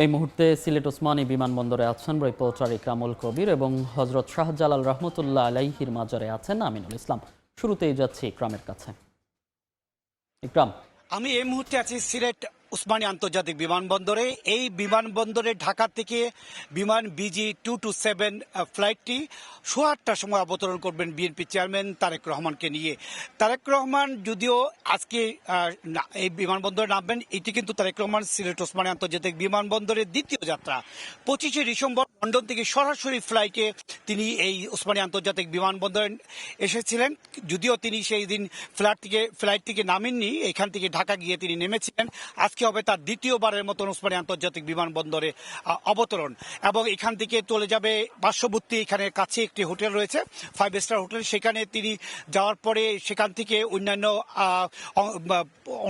এই মুহূর্তে সিলেট ওসমানী বিমানবন্দরে আছেন রিপোর্টার ইকরামুল কবির এবং হযরত শাহজালাল রহমতুল্লাহ আলাইহির মাজারে আছেন আমিনুল ইসলাম। শুরুতেই যাচ্ছি ইকরামের কাছে। ইকরাম, আমি এই মুহূর্তে আছি সিলেট ওসমানী আন্তর্জাতিক বিমানবন্দরে। এই বিমানবন্দরে ঢাকা থেকে বিমান বিজি 227 ফ্লাইটটি 8টার সময় অবতরণ করবেন বিএনপি চেয়ারম্যান তারেক রহমানকে নিয়ে। তারেক রহমান যদিও আজকে এই বিমানবন্দরে নামবেন, এটি কিন্তু তারেক রহমান সিলেট ওসমানী আন্তর্জাতিক বিমানবন্দরের দ্বিতীয় যাত্রা। 25শে ডিসেম্বর লন্ডন থেকে সরাসরি ফ্লাইটে তিনি এই ওসমানী আন্তর্জাতিক বিমানবন্দরে এসেছিলেন। যদিও তিনি সেই দিন ফ্লাইট থেকে নামেননি, এখান থেকে ঢাকা গিয়ে তিনি নেমেছিলেন। আজকে হবে তার দ্বিতীয়বারের মতন ওসমানী আন্তর্জাতিক বিমানবন্দরে অবতরণ এবং এখান থেকে চলে যাবে পার্শ্ববর্তী, এখানে কাছে একটি হোটেল রয়েছে 5 স্টার হোটেল, সেখানে তিনি যাওয়ার পরে সেখান থেকে অন্যান্য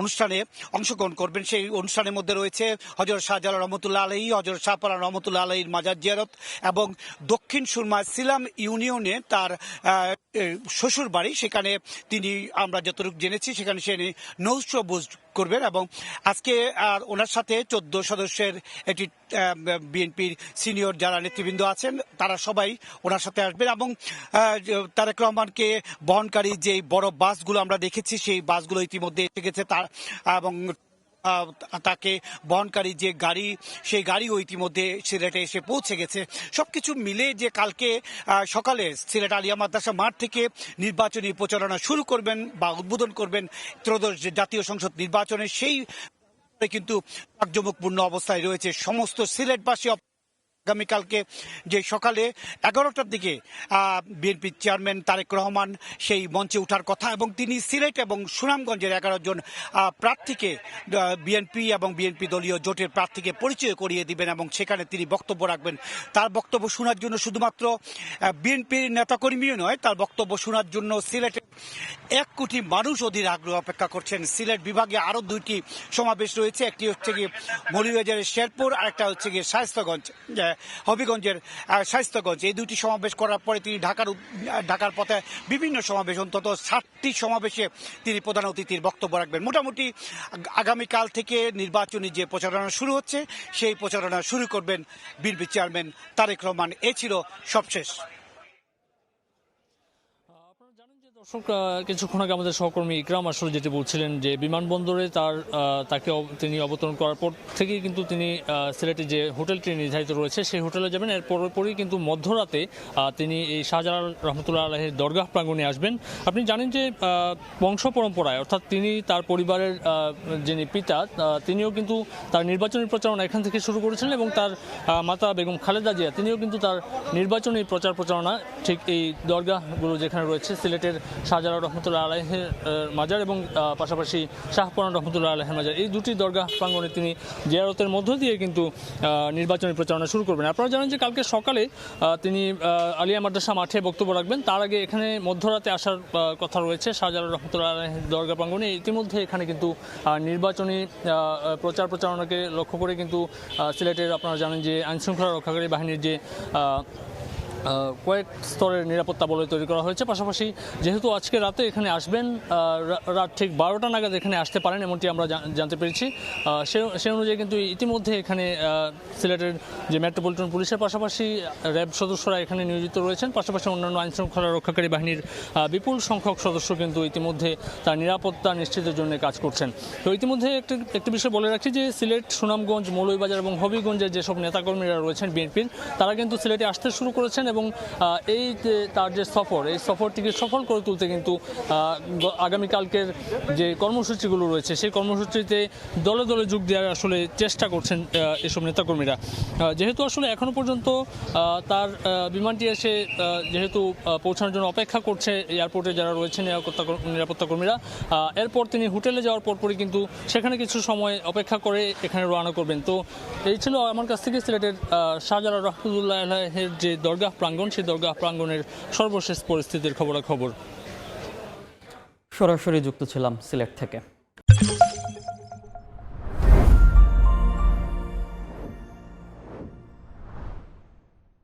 অনুষ্ঠানে অংশগ্রহণ করবেন। সেই অনুষ্ঠানের মধ্যে রয়েছে হযরত শাহজালাল রহমতুল্লাহ আলাইহি, হযরত শাহপরান রহমতুল্লাহ আলাইহির মাজার জিয়ারত এবং দক্ষিণ সুরমা সিলাম ইউনিয়নে তার শ্বশুর বাড়ি, সেখানে তিনি আমরা যতটুকু জেনেছি সেখানে সে নৌশভোজ করবেন এবং আজকে ওনার সাথে 14 সদস্যের একটি বিএনপির সিনিয়র যারা নেতৃবৃন্দ আছেন তারা সবাই ওনার সাথে আসবেন এবং তারেক রহমানকে বহনকারী যে বড় বাসগুলো আমরা দেখেছি সেই বাসগুলো ইতিমধ্যে এসে গেছে এবং তাকে বহনকারী যে গাড়ি সেই গাড়িও ইতিমধ্যে সিলেটে এসে পৌঁছে গেছে। সবকিছু মিলে যে কালকে সকালে সিলেট আলিয়া মাদ্রাসা মাঠ থেকে নির্বাচনী প্রচারণা শুরু করবেন বা উদ্বোধন করবেন ত্রয়োদশ জাতীয় সংসদ নির্বাচনে, সেই কিন্তু জাঁকজমকপূর্ণ অবস্থায় রয়েছে সমস্ত সিলেটবাসী। আগামীকালকে যে সকালে 11টার দিকে বিএনপি চেয়ারম্যান তারেক রহমান সেই মঞ্চে ওঠার কথা এবং তিনি সিলেট এবং সুনামগঞ্জের 11 জন প্রার্থীকে বিএনপি এবং বিএনপি দলীয় জোটের প্রার্থীকে পরিচয় করিয়ে দিবেন এবং সেখানে তিনি বক্তব্য রাখবেন। তার বক্তব্য শোনার জন্য শুধুমাত্র বিএনপির নেতাকর্মীও নয়, তার বক্তব্য শোনার জন্য সিলেটে 1 কোটি মানুষ অধীর আগ্রহ অপেক্ষা করছেন। সিলেট বিভাগে আরও 2টি সমাবেশ রয়েছে, একটি হচ্ছে গিয়ে মৌলভীবাজারের শেরপুর আর একটা হচ্ছে গিয়ে শায়েস্তাগঞ্জ হবিগঞ্জের শায়েস্তাগঞ্জ। এই 2টি সমাবেশ করার পরে তিনি ঢাকার পথে বিভিন্ন সমাবেশ, অন্তত 60টি সমাবেশে তিনি প্রধান অতিথির বক্তব্য রাখবেন। মোটামুটি আগামীকাল থেকে নির্বাচনী যে প্রচারণা শুরু হচ্ছে সেই প্রচারণা শুরু করবেন বিএনপি চেয়ারম্যান তারেক রহমান। এ ছিল সবশেষ। দর্শক, কিছুক্ষণ আগে আমাদের সহকর্মী ইকরাম আসলে যেটি বলছিলেন যে বিমানবন্দরে তিনি অবতরণ করার পর থেকেই কিন্তু তিনি সিলেটে যে হোটেলটি নির্ধারিত রয়েছে সেই হোটেলে যাবেন। এর পরপরই কিন্তু মধ্যরাতে তিনি এই শাহজালাল রহমতুল্লাহ আলাইহির দরগাহ প্রাঙ্গণে আসবেন। আপনি জানেন যে বংশ পরম্পরায়, অর্থাৎ তিনি তার পরিবারের যিনি পিতা তিনিও কিন্তু তার নির্বাচনী প্রচারণা এখান থেকে শুরু করেছিলেন এবং তার মাতা বেগম খালেদা জিয়া তিনিও কিন্তু তার নির্বাচনী প্রচারণা ঠিক এই দরগাহগুলো যেখানে রয়েছে সিলেটের শাহজালাল রহমতুল্লাহ আলাইহির মাজার এবং পাশাপাশি শাহপরান রহমতুল্লাহ আলাইহির মাজার, এই 2টি দরগাহ প্রাঙ্গণে তিনি জিয়ারতের মধ্য দিয়ে কিন্তু নির্বাচনী প্রচারণা শুরু করবেন। আপনারা জানেন যে কালকে সকালে তিনি আলিয়া মাদ্রাসা মাঠে বক্তব্য রাখবেন। তার আগে এখানে মধ্যরাতে আসার কথা রয়েছে শাহজালাল রহমতুল্লাহ আলাইহির দরগাহ প্রাঙ্গণে। ইতিমধ্যে এখানে কিন্তু নির্বাচনী প্রচারণাকে লক্ষ্য করে কিন্তু সিলেটের আপনারা জানেন যে আইনশৃঙ্খলা রক্ষাকারী বাহিনীর যে কয়েক স্তরের নিরাপত্তা বলয় তৈরি করা হয়েছে। পাশাপাশি যেহেতু আজকে রাতে এখানে আসবেন, রাত ঠিক 12টা নাগাদ এখানে আসতে পারেন এমনটি আমরা জানতে পেরেছি। সে অনুযায়ী কিন্তু ইতিমধ্যে এখানে সিলেটের যে মেট্রোপলিটন পুলিশের পাশাপাশি র্যাব সদস্যরা এখানে নিয়োজিত রয়েছেন, পাশাপাশি অন্যান্য আইনশৃঙ্খলা রক্ষাকারী বাহিনীর বিপুল সংখ্যক সদস্য কিন্তু ইতিমধ্যে তার নিরাপত্তা নিশ্চিতের জন্য কাজ করছেন। তো ইতিমধ্যে একটি বিষয় বলে রাখছি যে সিলেট, সুনামগঞ্জ, মৌলভীবাজার এবং হবিগঞ্জের যেসব নেতাকর্মীরা রয়েছেন বিএনপির, তারা কিন্তু সিলেটে আসতে শুরু করেছেন এবং এই যে তার যে সফর, এই সফরটিকে সফল করে তুলতে কিন্তু আগামীকালকের যে কর্মসূচিগুলো রয়েছে সেই কর্মসূচিতে দলে দলে যোগ দেওয়ার আসলে চেষ্টা করছেন এসব নেতাকর্মীরা। যেহেতু আসলে এখনো পর্যন্ত তার বিমানটি এসে যেহেতু পৌঁছানোর জন্য অপেক্ষা করছে এয়ারপোর্টে যারা রয়েছেন নিরাপত্তা কর্মীরা, এরপর তিনি হোটেলে যাওয়ার পরপরই কিন্তু সেখানে কিছু সময় অপেক্ষা করে এখানে রওনা করবেন। তো এই ছিল আমার কাছ থেকে সিলেটের শাহজালাল রহমতুল্লাহ আলাইহির যে দরগাহ প্রাঙ্গণ, সেই দরগাহ প্রাঙ্গণের সর্বশেষ পরিস্থিতির খবরাখবর। সরাসরি যুক্ত ছিলাম সিলেট থেকে।